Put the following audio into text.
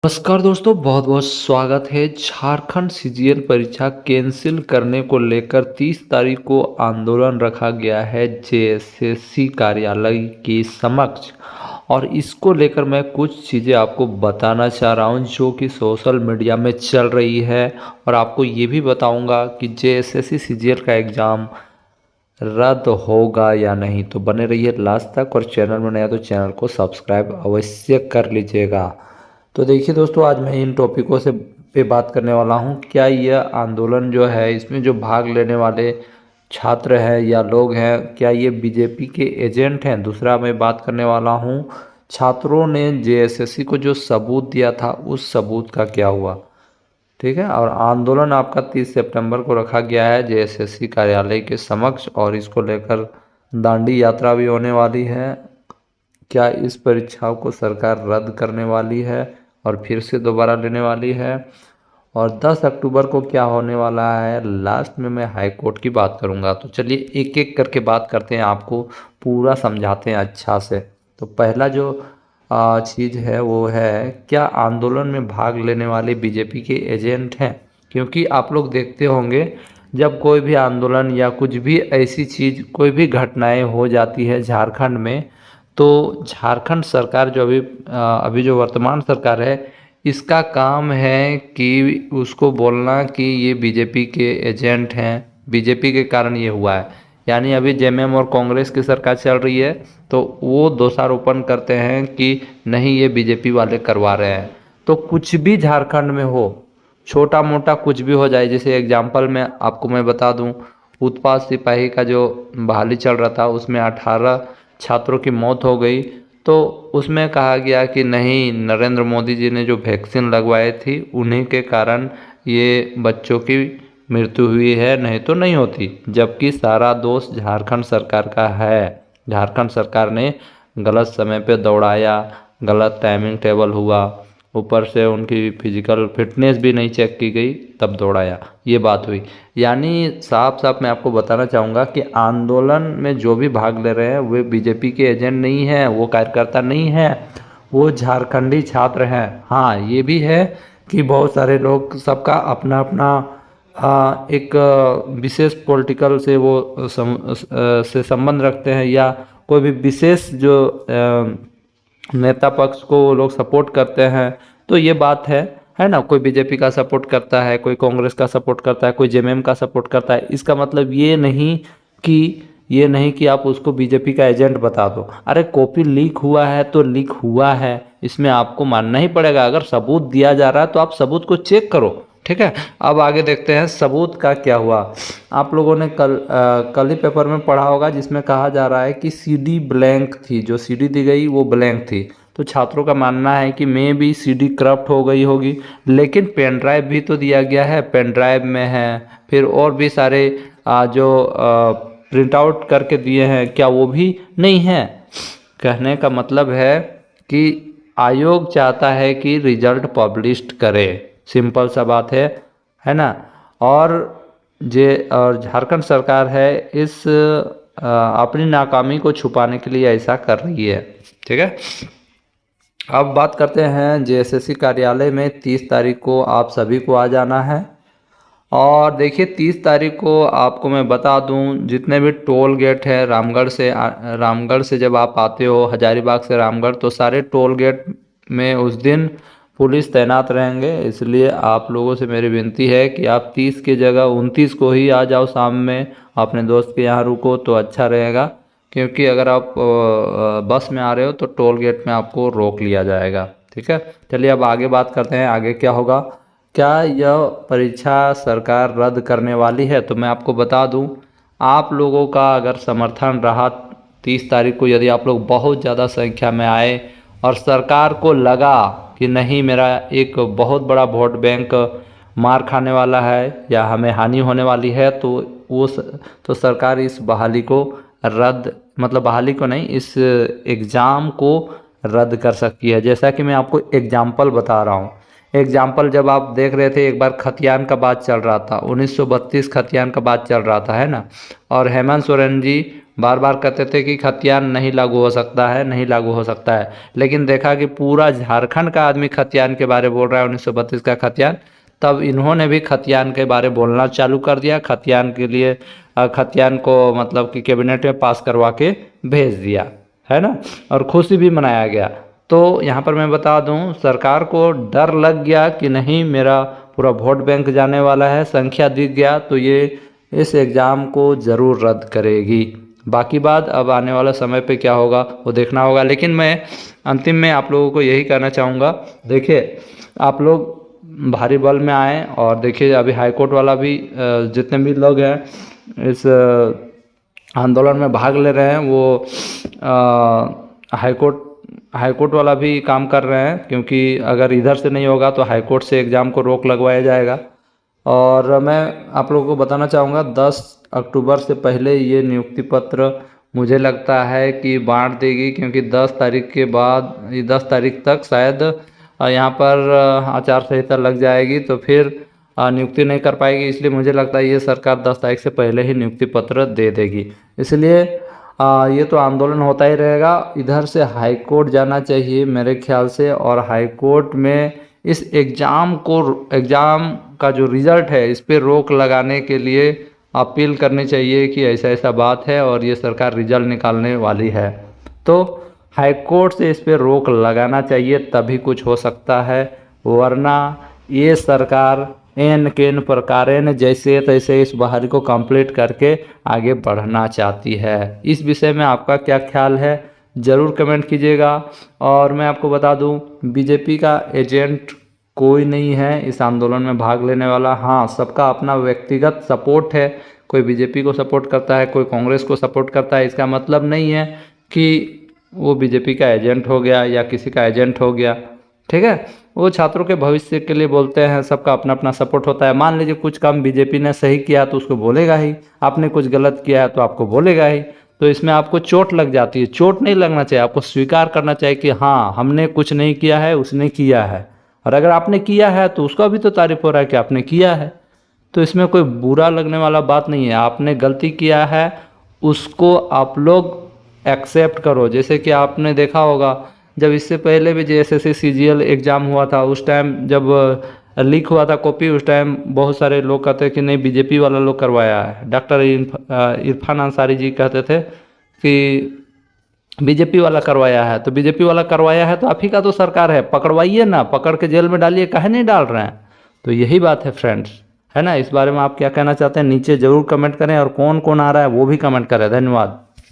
नमस्कार दोस्तों, बहुत बहुत स्वागत है। झारखंड सीजीएल परीक्षा कैंसिल करने को लेकर 30 तारीख को आंदोलन रखा गया है जेएसएससी कार्यालय के समक्ष। और इसको लेकर मैं कुछ चीज़ें आपको बताना चाह रहा हूं जो कि सोशल मीडिया में चल रही है। और आपको ये भी बताऊंगा कि जेएसएससी सीजीएल का एग्ज़ाम रद्द होगा या नहीं। तो बने रहिए लास्ट तक, और चैनल में नया तो चैनल को सब्सक्राइब अवश्य कर लीजिएगा। तो देखिए दोस्तों, आज मैं इन टॉपिकों से पे बात करने वाला हूं। क्या यह आंदोलन जो है, इसमें जो भाग लेने वाले छात्र हैं या लोग हैं, क्या ये बीजेपी के एजेंट हैं? दूसरा मैं बात करने वाला हूं, छात्रों ने जेएसएससी को जो सबूत दिया था उस सबूत का क्या हुआ। ठीक है। और आंदोलन आपका 30 सितंबर को रखा गया है जेएसएससी कार्यालय के समक्ष, और इसको लेकर दांडी यात्रा भी होने वाली है। क्या इस परीक्षाओं को सरकार रद्द करने वाली है और फिर से दोबारा लेने वाली है? और 10 अक्टूबर को क्या होने वाला है? लास्ट में मैं हाई कोर्ट की बात करूंगा। तो चलिए एक एक करके बात करते हैं, आपको पूरा समझाते हैं अच्छा से। तो पहला जो चीज़ है वो है, क्या आंदोलन में भाग लेने वाले बीजेपी के एजेंट हैं? क्योंकि आप लोग देखते होंगे, जब कोई भी आंदोलन या कुछ भी ऐसी चीज़, कोई भी घटनाएं हो जाती है झारखंड में, तो झारखंड सरकार जो अभी जो वर्तमान सरकार है, इसका काम है कि उसको बोलना कि ये बीजेपी के एजेंट हैं, बीजेपी के कारण ये हुआ है। यानी अभी जेएमएम और कांग्रेस की सरकार चल रही है, तो वो दोषारोपण करते हैं कि नहीं, ये बीजेपी वाले करवा रहे हैं। तो कुछ भी झारखंड में हो, छोटा मोटा कुछ भी हो जाए, जैसे एग्जाम्पल में आपको मैं बता दूं, उत्पाद सिपाही का जो बहाली चल रहा था, उसमें 18 छात्रों की मौत हो गई। तो उसमें कहा गया कि नहीं, नरेंद्र मोदी जी ने जो वैक्सीन लगवाई थी उन्हीं के कारण ये बच्चों की मृत्यु हुई है, नहीं तो नहीं होती। जबकि सारा दोष झारखंड सरकार का है। झारखंड सरकार ने गलत समय पे दौड़ाया, गलत टाइमिंग टेबल हुआ, ऊपर से उनकी फिजिकल फिटनेस भी नहीं चेक की गई, तब दौड़ाया, ये बात हुई। यानी साफ साफ मैं आपको बताना चाहूँगा कि आंदोलन में जो भी भाग ले रहे हैं वे बीजेपी के एजेंट नहीं हैं, वो कार्यकर्ता नहीं हैं, वो झारखंडी छात्र हैं। हाँ, ये भी है कि बहुत सारे लोग, सबका अपना अपना एक विशेष पॉलिटिकल से वो से संबंध रखते हैं, या कोई भी विशेष जो नेता पक्ष को वो लोग सपोर्ट करते हैं। तो ये बात है ना। कोई बीजेपी का सपोर्ट करता है, कोई कांग्रेस का सपोर्ट करता है, कोई जेएमएम का सपोर्ट करता है। इसका मतलब ये नहीं कि आप उसको बीजेपी का एजेंट बता दो। अरे कॉपी लीक हुआ है तो लीक हुआ है, इसमें आपको मानना ही पड़ेगा। अगर सबूत दिया जा रहा है तो आप सबूत को चेक करो। ठीक है। अब आगे देखते हैं सबूत का क्या हुआ। आप लोगों ने कल ही पेपर में पढ़ा होगा, जिसमें कहा जा रहा है कि सीडी ब्लैंक थी, जो सीडी दी गई वो ब्लैंक थी। तो छात्रों का मानना है कि मे भी सीडी करप्ट हो गई होगी, लेकिन पेन ड्राइव भी तो दिया गया है, पेन ड्राइव में है। फिर और भी सारे जो प्रिंट आउट करके दिए हैं, क्या वो भी नहीं है? कहने का मतलब है कि आयोग चाहता है कि रिजल्ट पब्लिश करे, सिंपल सा बात है ना। और झारखंड सरकार है इस अपनी नाकामी को छुपाने के लिए ऐसा कर रही है। ठीक है। अब बात करते हैं जेएसएससी कार्यालय में 30 तारीख को आप सभी को आ जाना है। और देखिए 30 तारीख को आपको मैं बता दूं, जितने भी टोल गेट है रामगढ़ से जब आप आते हो, हजारीबाग से रामगढ़, तो सारे टोल गेट में उस दिन पुलिस तैनात रहेंगे। इसलिए आप लोगों से मेरी विनती है कि आप 30 की जगह 29 को ही आ जाओ शाम में, अपने दोस्त के यहाँ रुको तो अच्छा रहेगा। क्योंकि अगर आप बस में आ रहे हो तो टोल गेट में आपको रोक लिया जाएगा। ठीक है। चलिए अब आगे बात करते हैं, आगे क्या होगा। क्या यह परीक्षा सरकार रद्द करने वाली है? तो मैं आपको बता दूं, आप लोगों का अगर समर्थन रहा 30 तारीख को, यदि आप लोग बहुत ज़्यादा संख्या में आए और सरकार को लगा कि नहीं, मेरा एक बहुत बड़ा वोट बैंक मार खाने वाला है या हमें हानि होने वाली है, तो सरकार इस बहाली को रद्द, मतलब बहाली को नहीं, इस एग्ज़ाम को रद्द कर सकती है। जैसा कि मैं आपको एग्जाम्पल बता रहा हूँ। एग्जाम्पल जब आप देख रहे थे, एक बार खतियान का बात चल रहा था, 1932 खतियान का बात चल रहा था, है ना। और हेमंत सोरेन जी बार बार कहते थे कि खतियान नहीं लागू हो सकता है, नहीं लागू हो सकता है, लेकिन देखा कि पूरा झारखंड का आदमी खतियान के बारे बोल रहा है, 1932 का खतियान, तब इन्होंने भी खतियान के बारे बोलना चालू कर दिया। खतियान के लिए खतियान को मतलब कि कैबिनेट में पास करवा के भेज दिया, है ना, और खुशी भी मनाया गया। तो यहाँ पर मैं बता दूँ, सरकार को डर लग गया कि नहीं मेरा पूरा वोट बैंक जाने वाला है, संख्या दिख गया तो ये इस एग्ज़ाम को ज़रूर रद्द करेगी। बाकी बात अब आने वाला समय पे क्या होगा वो देखना होगा। लेकिन मैं अंतिम में आप लोगों को यही कहना चाहूँगा, देखिए आप लोग भारी बल में आए और देखिए अभी हाईकोर्ट वाला भी जितने भी लोग हैं इस आंदोलन में भाग ले रहे हैं वो हाईकोर्ट वाला भी काम कर रहे हैं, क्योंकि अगर इधर से नहीं होगा तो हाईकोर्ट से एग्ज़ाम को रोक लगवाया जाएगा। और मैं आप लोगों को बताना चाहूँगा 10 अक्टूबर से पहले ये नियुक्ति पत्र मुझे लगता है कि बांट देगी, क्योंकि 10 तारीख के बाद 10 तारीख तक शायद यहाँ पर आचार संहिता लग जाएगी, तो फिर नियुक्ति नहीं कर पाएगी। इसलिए मुझे लगता है ये सरकार 10 तारीख से पहले ही नियुक्ति पत्र दे देगी। इसलिए ये तो आंदोलन होता ही रहेगा। इधर से हाई कोर्ट जाना चाहिए मेरे ख्याल से, और हाई कोर्ट में इस एग्ज़ाम का जो रिज़ल्ट है इस पर रोक लगाने के लिए अपील करनी चाहिए कि ऐसा ऐसा बात है और ये सरकार रिजल्ट निकालने वाली है। तो हाई कोर्ट से इस पर रोक लगाना चाहिए, तभी कुछ हो सकता है, वरना ये सरकार एन केन प्रकारेण जैसे तैसे इस बहाली को कंप्लीट करके आगे बढ़ना चाहती है। इस विषय में आपका क्या ख्याल है ज़रूर कमेंट कीजिएगा। और मैं आपको बता दूं, बीजेपी का एजेंट कोई नहीं है इस आंदोलन में भाग लेने वाला। हाँ, सबका अपना व्यक्तिगत सपोर्ट है, कोई बीजेपी को सपोर्ट करता है, कोई कांग्रेस को सपोर्ट करता है। इसका मतलब नहीं है कि वो बीजेपी का एजेंट हो गया या किसी का एजेंट हो गया, ठीक है। वो छात्रों के भविष्य के लिए बोलते हैं, सबका अपना अपना सपोर्ट होता है। मान लीजिए कुछ काम बीजेपी ने सही किया तो उसको बोलेगा ही, आपने कुछ गलत किया है तो आपको बोलेगा ही। तो इसमें आपको चोट लग जाती है, चोट नहीं लगना चाहिए, आपको स्वीकार करना चाहिए कि हाँ हमने कुछ नहीं किया है, उसने किया है। और अगर आपने किया है तो उसका भी तो तारीफ हो रहा है कि आपने किया है, तो इसमें कोई बुरा लगने वाला बात नहीं है। आपने गलती किया है उसको आप लोग एक्सेप्ट करो। जैसे कि आपने देखा होगा जब इससे पहले भी JSSC CGL एग्ज़ाम हुआ था, उस टाइम जब लीक हुआ था कॉपी, उस टाइम बहुत सारे लोग कहते हैं कि नहीं बीजेपी वाला लोग करवाया है। डॉक्टर इरफान अंसारी जी कहते थे कि बीजेपी वाला करवाया है, तो बीजेपी वाला करवाया है तो आप ही का तो सरकार है, पकड़वाइए ना, पकड़ के जेल में डालिए, काहे नहीं डाल रहे हैं। तो यही बात है फ्रेंड्स, है ना। इस बारे में आप क्या कहना चाहते हैं नीचे ज़रूर कमेंट करें, और कौन कौन आ रहा है वो भी कमेंट करें। धन्यवाद।